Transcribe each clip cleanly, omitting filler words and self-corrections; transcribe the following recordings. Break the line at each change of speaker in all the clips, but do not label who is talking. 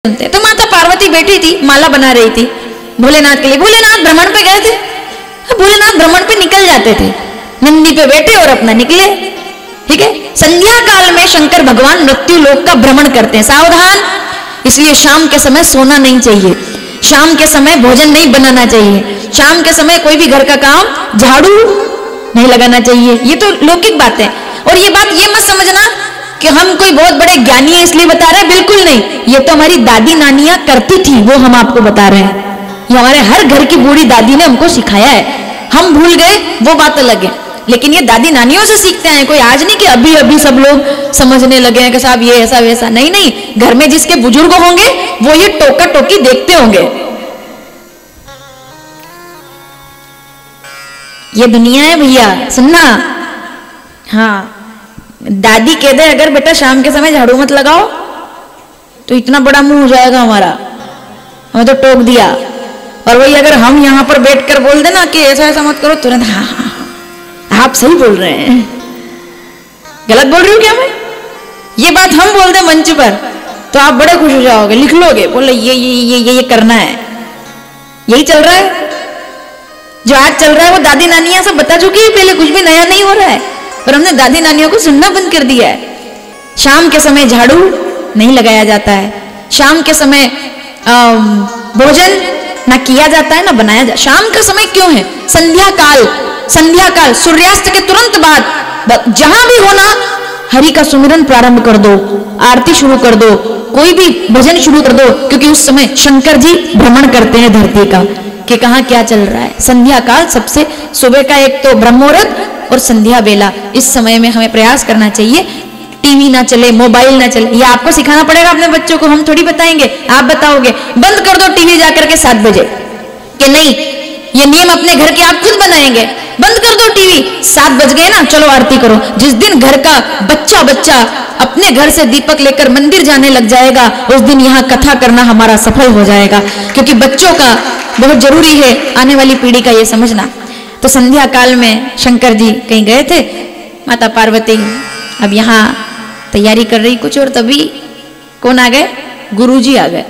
सुनते। तो माता पार्वती बैठी थी, माला बना रही थी भोलेनाथ के लिए। भोलेनाथ भ्रमण पे गए थे, भोलेनाथ भ्रमण पे निकल जाते थे, नंदी पे बैठे और अपना निकले। ठीक है, संध्या काल में शंकर भगवान मृत्यु लोक का भ्रमण करते हैं। सावधान, इसलिए शाम के समय सोना नहीं चाहिए, शाम के समय भोजन नहीं बनाना चाहिए, शाम के समय कोई भी घर का काम झाड़ू नहीं लगाना चाहिए। ये तो लौकिक बात है। और ये बात ये मत समझना कि हम कोई बहुत बड़े ज्ञानी हैं इसलिए बता रहे हैं, बिल्कुल नहीं। ये तो हमारी दादी नानियां करती थी, वो हम आपको बता रहे हैं। ये हमारे हर घर की बूढ़ी दादी ने हमको सिखाया है। हम भूल गए वो बात अलग है, लेकिन ये दादी नानियों से सीखते हैं। कोई आज नहीं कि अभी अभी सब लोग समझने लगे हैं कि साहब ये ऐसा वैसा। नहीं नहीं, घर में जिसके बुजुर्ग होंगे वो ये टोका टोकी देखते होंगे। ये दुनिया है भैया, सुनना। हाँ, दादी कह दे अगर बेटा शाम के समय झाड़ू मत लगाओ तो इतना बड़ा मुंह हो जाएगा हमारा, हमें तो टोक दिया। और वही अगर हम यहाँ पर बैठकर बोल देना कि ऐसा ऐसा मत करो, तुरंत हाँ हाँ आप सही बोल रहे हैं। गलत बोल रही हूँ क्या मैं? ये बात हम बोल दे मंच पर तो आप बड़े खुश हो जाओगे, लिख लोगे, बोले ये करना है। यही चल रहा है, जो आज चल रहा है वो दादी नानियां सब बता चुकी है पहले, कुछ भी नया नहीं हो रहा है। पर हमने दादी नानियों को सुनना बंद कर दिया है। शाम के समय झाड़ू नहीं लगाया जाता है, शाम के समय भोजन ना किया जाता है ना बनाया जाता। शाम का समय क्यों है? संध्या काल सूर्यास्त के तुरंत बाद जहां भी होना हरि का सुमिरन प्रारंभ कर दो, आरती शुरू कर दो, कोई भी भजन शुरू कर दो, क्योंकि उस समय शंकर जी भ्रमण करते हैं धरती का कि कहां क्या चल रहा है। संध्या काल सबसे सुबह का एक तो ब्रह्ममुहूर्त और संध्या बेला, इस समय में हमें प्रयास करना चाहिए टीवी ना चले, मोबाइल ना चले। ये आपको सिखाना पड़ेगा अपने बच्चों को, हम थोड़ी बताएंगे, आप बताओगे। बंद कर दो टीवी जाकर के 7 बजे, कि नहीं ये नियम अपने घर के आप खुद बनाएंगे। बंद कर दो टीवी, 7 बज गए ना, चलो आरती करो। जिस दिन घर का बच्चा अपने घर से दीपक लेकर मंदिर जाने लग जाएगा, उस दिन यहाँ कथा करना हमारा सफल हो जाएगा, क्योंकि बच्चों का बहुत जरूरी है आने वाली पीढ़ी का ये समझना। तो संध्या काल में शंकर जी कहीं गए थे, माता पार्वती अब यहाँ तैयारी कर रही कुछ, और तभी कौन आ गए? गुरुजी आ गए।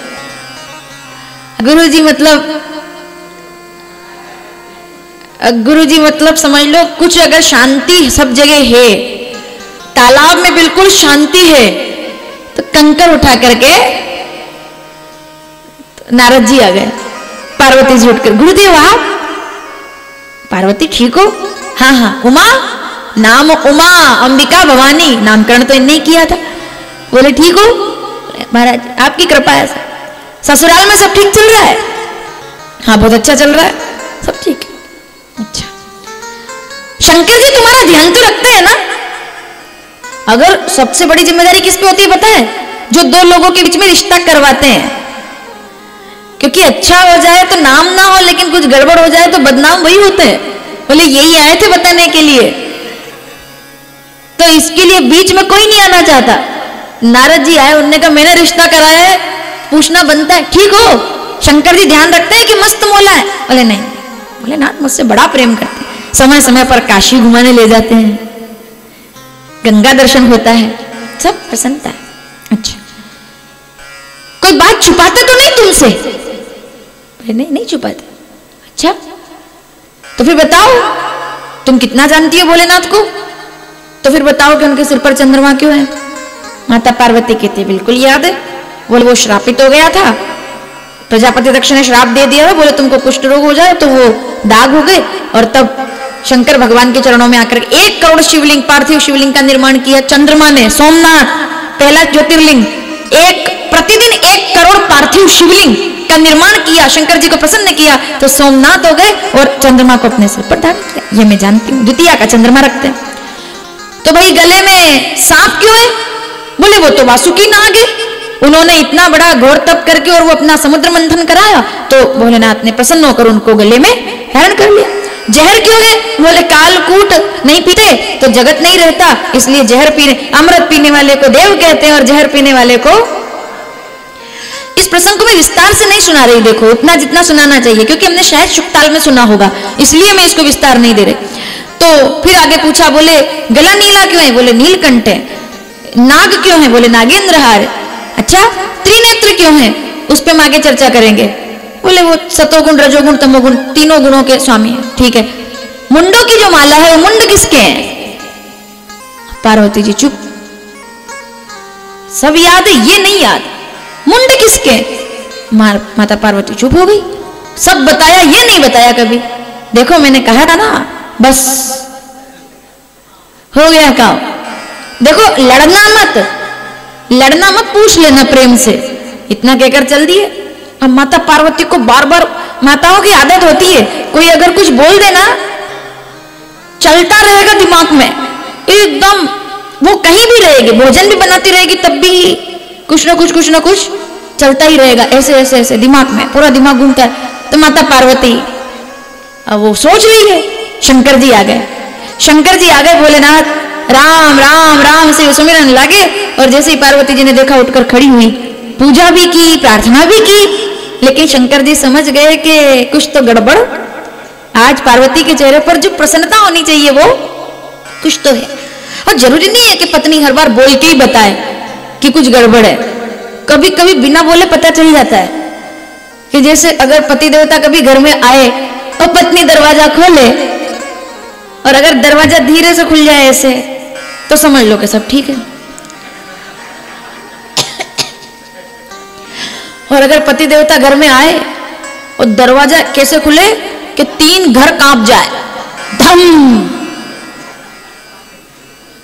गुरुजी मतलब समझ लो कुछ अगर शांति सब जगह है, तालाब में बिल्कुल शांति है, तो कंकर उठा करके नारद जी आ गए। पार्वती जी उठकर, गुरुदेव आप? पार्वती ठीक हो? हाँ हाँ। उमा, नाम उमा अंबिका भवानी, नामकरण तो इन्हें किया था। बोले ठीक हो? महाराज आपकी कृपा है। ससुराल में सब ठीक चल रहा है? हाँ बहुत अच्छा चल रहा है, सब ठीक है। अच्छा, शंकर जी तुम्हारा ध्यान तो रखते हैं ना? अगर सबसे बड़ी जिम्मेदारी किस पे होती है पता है? जो दो लोगों के बीच में रिश्ता करवाते हैं, क्योंकि अच्छा हो जाए तो नाम ना हो, लेकिन कुछ गड़बड़ हो जाए तो बदनाम वही होते हैं। बोले यही आए थे बताने के लिए, तो इसके लिए बीच में कोई नहीं आना चाहता। नारद जी आए, उन्होंने कहा मैंने रिश्ता कराया है, पूछना बनता है ठीक हो? शंकर जी ध्यान रखते हैं कि मस्त मौला है? बोले नहीं, बोले नाथ मुझसे बड़ा प्रेम करते हैं, समय समय पर काशी घुमाने ले जाते हैं, गंगा दर्शन होता है, सब प्रसन्नता है। अच्छा, कोई बात छुपाते तो नहीं तुमसे? नहीं छुपाते। अच्छा, तो फिर बताओ तुम कितना जानती हो भोलेनाथ को? तो फिर बताओ कि उनके सिर पर चंद्रमा क्यों है? माता पार्वती कहती बिल्कुल याद है। बोले वो श्रापित हो गया था, प्रजापति दक्ष ने श्राप दे दिया, बोले तुमको कुष्ठ रोग हो जाए, तो वो दाग हो गए। और तब शंकर भगवान के चरणों में आकर 1 करोड़ शिवलिंग, पार्थिव शिवलिंग का निर्माण किया चंद्रमा ने। सोमनाथ पहला ज्योतिर्लिंग, प्रतिदिन 1 करोड़ पार्थिव शिवलिंग का निर्माण किया, शंकर जी को प्रसन्न किया, तो सोमनाथ हो गए और चंद्रमा को अपने सिर पर धारण किया। ये मैं जानती हूँ, द्वितीया का चंद्रमा रखते हैं। तो भाई गले में सांप क्यों है? बोले वो तो वासुकी नाग है, उन्होंने इतना बड़ा घोर तप करके और वो अपना समुद्र मंथन कराया, तो भोलेनाथ ने प्रसन्न होकर उनको गले में धारण कर लिया। जहर क्यों है? बोले कालकूट नहीं पीते तो जगत नहीं रहता, इसलिए जहर पीने, अमृत पीने वाले को देव कहते हैं और जहर पीने वाले को। इस प्रसंग को मैं विस्तार से नहीं सुना रही, देखो उतना जितना सुनाना चाहिए, क्योंकि हमने शायद शुक्ताल में सुना होगा, इसलिए मैं इसको विस्तार नहीं दे रही। तो फिर आगे पूछा, बोले गला नीला क्यों है? बोले नीलकंठ है। नाग क्यों है? बोले नागेंद्र हार। अच्छा, नेत्र क्यों है, उस पे हम आगे चर्चा करेंगे। बोले वो सतोगुण रजोगुण तमोगुण तीनों गुणों के स्वामी है, ठीक है। मुंडों की जो माला है वो मुंड किसके हैं? पार्वती जी चुप, सब याद है, ये नहीं याद। मुंड किसके? माता पार्वती चुप हो गई। सब बताया, ये नहीं बताया कभी। देखो मैंने कहा था ना, बस हो गया काम। देखो लड़ना मत, पूछ लेना प्रेम से, इतना कहकर चल दिए। अब माता पार्वती को बार बार, माताओं की आदत होती है, कोई अगर कुछ बोल देना चलता रहेगा दिमाग में एकदम, वो कहीं भी रहेगी, भोजन भी बनाती रहेगी तब भी कुछ ना कुछ चलता ही रहेगा, ऐसे ऐसे ऐसे दिमाग में, पूरा दिमाग घूमता है। तो माता पार्वती अब वो सोच रही है, शंकर जी आ गए। शंकर जी आ गए, भोलेनाथ राम राम राम से सुमिरन लगे। और जैसे ही पार्वती जी ने देखा, उठकर खड़ी हुई, पूजा भी की, प्रार्थना भी की। लेकिन शंकर जी समझ गए कि कुछ तो गड़बड़, आज पार्वती के चेहरे पर जो प्रसन्नता होनी चाहिए वो कुछ तो है। और जरूरी नहीं है कि पत्नी हर बार बोल के ही बताए कि कुछ गड़बड़ है, कभी कभी बिना बोले पता चल जाता है। कि जैसे अगर पति देवता कभी घर में आए और पत्नी दरवाजा खोले, और अगर दरवाजा धीरे से खुल जाए ऐसे, तो समझ लो कि सब ठीक है। और अगर पति देवता घर में आए और दरवाजा कैसे खुले कि 3 घर कांप जाए, धम,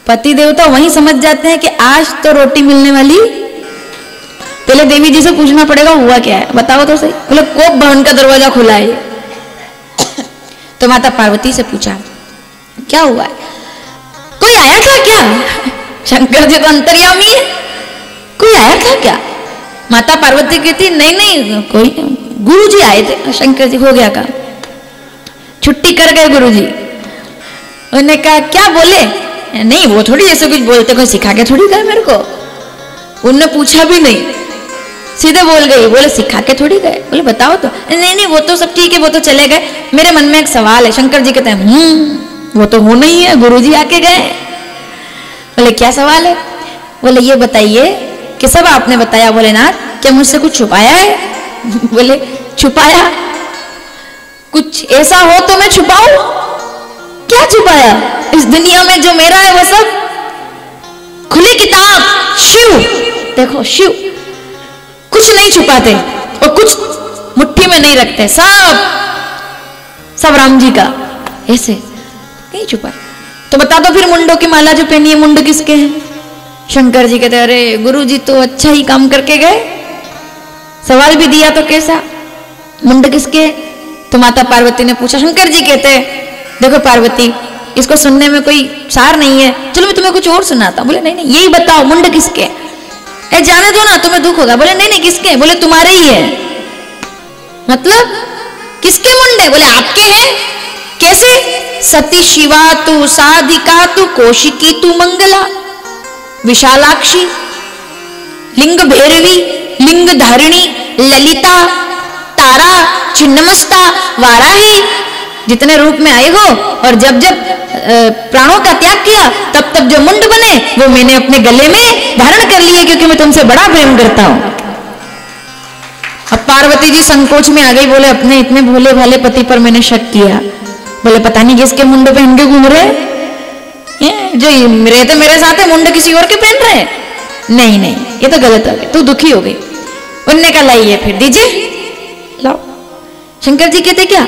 पति देवता वहीं समझ जाते हैं कि आज तो रोटी मिलने वाली। पहले देवी जी से पूछना पड़ेगा हुआ क्या है, बताओ तो सही। बोले कोप भवन का दरवाजा खुला है। तो माता पार्वती से पूछा क्या हुआ है, कोई आया था क्या? शंकर जी तो अंतर्यामी है, कोई आया था क्या? माता पार्वती कहती नहीं कोई, गुरु जी आए थे। शंकर जी हो गया काम, छुट्टी कर गए गुरु जी। उन्होंने कहा क्या बोले? नहीं वो थोड़ी ऐसे कुछ बोलते, कोई सिखा के थोड़ी गए मेरे को। उनने पूछा भी नहीं, सीधे बोल गई। बोले सिखा के थोड़ी गए? बोले बताओ तो। नहीं वो तो सब ठीक है, वो तो चले गए, मेरे मन में एक सवाल है। शंकर जी कहते हैं वो तो हो नहीं है, गुरुजी आके गए। बोले क्या सवाल है? बोले ये बताइए कि सब आपने बताया भोलेनाथ, क्या मुझसे कुछ छुपाया है? बोले छुपाया, कुछ ऐसा हो तो मैं छुपाऊं? क्या छुपाया? इस दुनिया में जो मेरा है वो सब खुली किताब, शिव। देखो शिव कुछ नहीं छुपाते और कुछ मुट्ठी में नहीं रखते, सब राम जी का, ऐसे नहीं छुपा। तो बता दो फिर मुंडों की माला जो पहनी है, मुंड किसके हैं? शंकर जी कहते अरे गुरुजी तो अच्छा ही काम करके गए, सवाल भी दिया तो कैसा, मुंड किसके? तो माता पार्वती ने पूछा। शंकर जी कहते देखो पार्वती, इसको सुनने में कोई सार नहीं है, चलो मैं तुम्हें कुछ और सुनाता हूं। बोले नहीं यही बताओ मुंड किसके? जाने दो ना, तुम्हें दुख होगा। बोले नहीं किसके? बोले तुम्हारे ही है। मतलब किसके मुंडे? बोले आपके हैं। कैसे? सती शिवा तू, साधिका तू, कौशिकी तू, मंगला, विशालाक्षी, लिंग भैरवी, लिंग धारिणी, ललिता, तारा, छिन्नमस्ता, वाराही, जितने रूप में आए हो, और जब जब प्राणों का त्याग किया तब तब जो मुंड बने वो मैंने अपने गले में धारण कर लिए, क्योंकि मैं तुमसे बड़ा प्रेम करता हूं। अब पार्वती जी संकोच में आ गई। बोले अपने इतने भोले भाले पति पर मैंने शक किया। बोले पता नहीं किसके मुंड पहन के घूम रहे, जो रहते मेरे साथ है मुंड किसी और के पहन रहे हैं। नहीं ये तो गलत हो गया, तू दुखी हो गई। उनने कहा लाइए फिर दीजिए, लाओ। शंकर जी कहते क्या?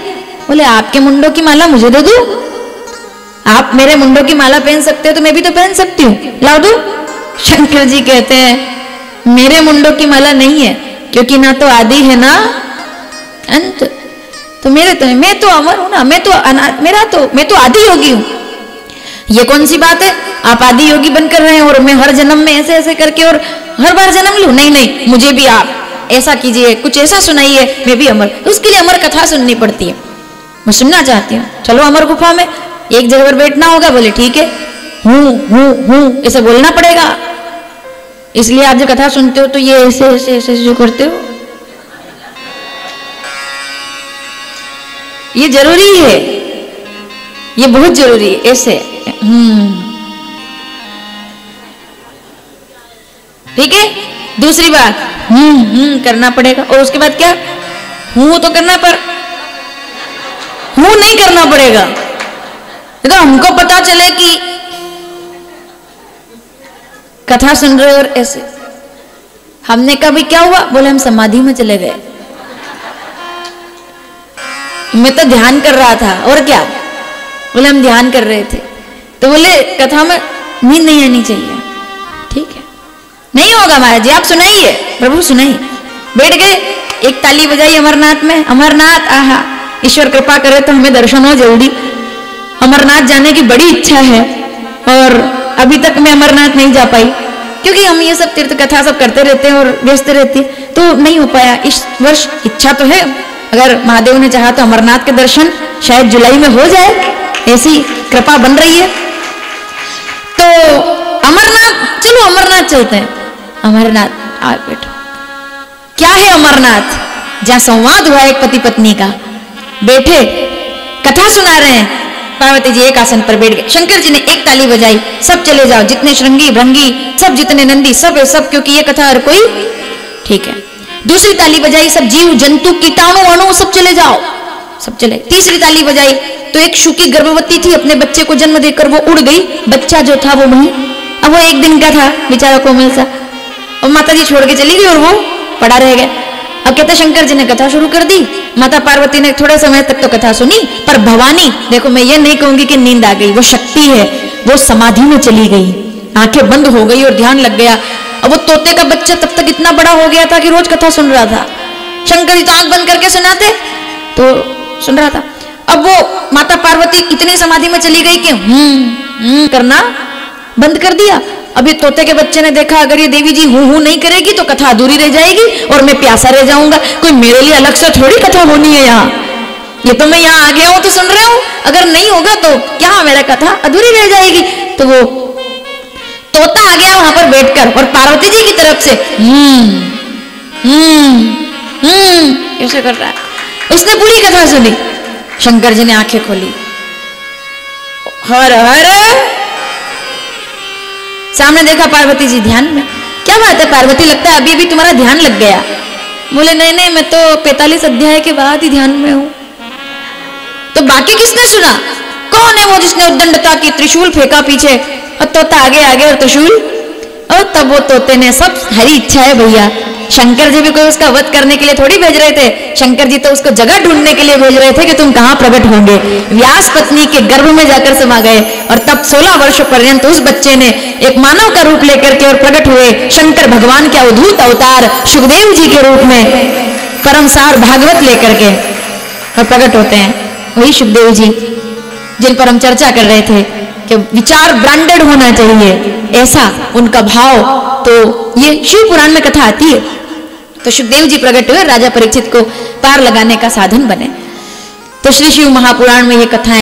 बोले आपके मुंडों की माला मुझे दे दो, आप मेरे मुंडों की माला पहन सकते हो तो मैं भी तो पहन सकती हूँ, लाओ दो। शंकर जी कहते हैं मेरे मुंडों की माला नहीं है, क्योंकि ना तो आदि है ना अंत, तो मेरे तो मैं तो अमर हूं ना, मैं तो आदि योगी हूं। ये कौन सी बात है, आप आदि योगी बनकर रहे हैं और मैं हर जन्म में ऐसे ऐसे करके और हर बार जन्म लूं? नहीं मुझे भी आप ऐसा कीजिए, कुछ ऐसा सुनाइए, मैं भी अमर। तो उसके लिए अमर कथा सुननी पड़ती है, मैं सुनना चाहती हूँ। चलो अमर गुफा में एक जगह पर बैठना होगा। बोले ठीक है, हूं ऐसे बोलना पड़ेगा, इसलिए आप जब कथा सुनते हो तो ये ऐसे जो करते हो, ये जरूरी है, ये बहुत जरूरी है। ऐसे ठीक है, दूसरी बात करना पड़ेगा, और उसके बाद क्या, हूं तो करना पर हूं नहीं करना पड़ेगा। तो हमको पता चले कि कथा सुन रहे और ऐसे, हमने कहा भाई क्या हुआ, बोले हम समाधि में चले गए। मैं तो ध्यान कर रहा था, और क्या, बोले हम ध्यान कर रहे थे। तो बोले कथा में नींद नहीं आनी चाहिए, ठीक है, नहीं होगा महाराज जी, आप सुनाइए, प्रभु सुनाइए। बैठ गए, एक ताली बजाई अमरनाथ में, अमरनाथ, आहा, ईश्वर कृपा करे तो हमें दर्शन हो जल्दी। अमरनाथ जाने की बड़ी इच्छा है, और अभी तक मैं अमरनाथ नहीं जा पाई, क्योंकि हम ये सब तीर्थ कथा सब करते रहते हैं और व्यस्त रहते हैं, तो नहीं हो पाया। इस वर्ष इच्छा तो है, अगर महादेव ने चाहा तो अमरनाथ के दर्शन शायद जुलाई में हो जाए, ऐसी कृपा बन रही है। तो अमरनाथ, चलो अमरनाथ चलते हैं। अमरनाथ, आ बैठो। क्या है अमरनाथ? जहां संवाद हुआ एक पति पत्नी का, बैठे कथा सुना रहे हैं, पार्वती जी एक आसन पर बैठ गए, शंकर जी ने एक ताली बजाई, सब चले जाओ, जितने श्रृंगी भृंगी सब, जितने नंदी सब है सब, क्योंकि ये कथा हर कोई, ठीक है। दूसरी ताली बजाई, सब जीव जंतु कीटाणु अणु सब चले जाओ, सब चले। तीसरी ताली बजाई तो एक शुकी गर्भवती थी, अपने बच्चे को जन्म देकर वो उड़ गई, बच्चा जो था वो वहीं, अब वो एक दिन का था बेचारा कोमल सा, और माता जी छोड़ के चली गई और वो पड़ा रह गया। अब कहते शंकर जी ने कथा शुरू कर दी, माता पार्वती ने थोड़े समय तक तो कथा सुनी, पर भवानी, देखो मैं ये नहीं कहूंगी कि नींद आ गई, वो शक्ति है, वो समाधि में चली गई, आंखें बंद हो गई और ध्यान लग गया। अब वो तोते का बच्चा तब तक इतना बड़ा हो गया था कि रोज कथा सुन रहा था, शंकर जी तो आंख बंद करके सुनाते तो सुन रहा था। अब वो माता पार्वती इतनी समाधि में चली गई कि करना बंद कर दिया। अब ये तोते के बच्चे ने देखा, अगर ये देवी जी हूं नहीं करेगी तो कथा अधूरी रह जाएगी और मैं प्यासा रह जाऊंगा, कोई मेरे लिए अलग से थोड़ी कथा होनी है यहाँ, ये तो मैं यहाँ आ गया हूं तो सुन रहा हूं, अगर नहीं होगा तो क्या मेरा कथा अधूरी रह जाएगी। तो वो तोता आ गया वहां पर बैठकर और पार्वती जी की तरफ से ऐसे कर रहा है। उसने पूरी कथा सुनी, शंकर जी ने आंखें खोली, हर हर, सामने देखा पार्वती जी ध्यान में। क्या बात है पार्वती, लगता है अभी अभी तुम्हारा ध्यान लग गया। बोले नहीं नहीं, मैं तो 45 अध्याय के बाद ही ध्यान में हूं। तो बाकी किसने सुना? कौन है वो जिसने उद्दंडता की, त्रिशूल फेंका पीछे और तोता आगे आगे और त्रिशूल, और तब वो तोते ने, सब हरी इच्छा है भैया, शंकर जी भी कोई उसका वध करने के लिए थोड़ी भेज रहे थे, शंकर जी तो उसको जगह ढूंढने के लिए भेज रहे थे कि तुम कहां प्रकट होंगे। व्यास पत्नी के गर्भ में जाकर समा गए और तब 16 वर्षों पर्यंत उस बच्चे ने एक मानव का रूप लेकर के और प्रकट हुए शंकर भगवान के अवधूत अवतार सुखदेव जी के रूप में, परमसार भागवत लेकर के और प्रकट होते हैं। वही सुखदेव जी जिन पर हम चर्चा कर रहे थे कि विचार ब्रांडेड होना चाहिए, ऐसा उनका भाव, तो ये शिव पुराण में कथा आती है। तो सुखदेव जी प्रकट हुए, राजा परीक्षित को पार लगाने का साधन बने। तो श्री शिव महापुराण में ये कथाएं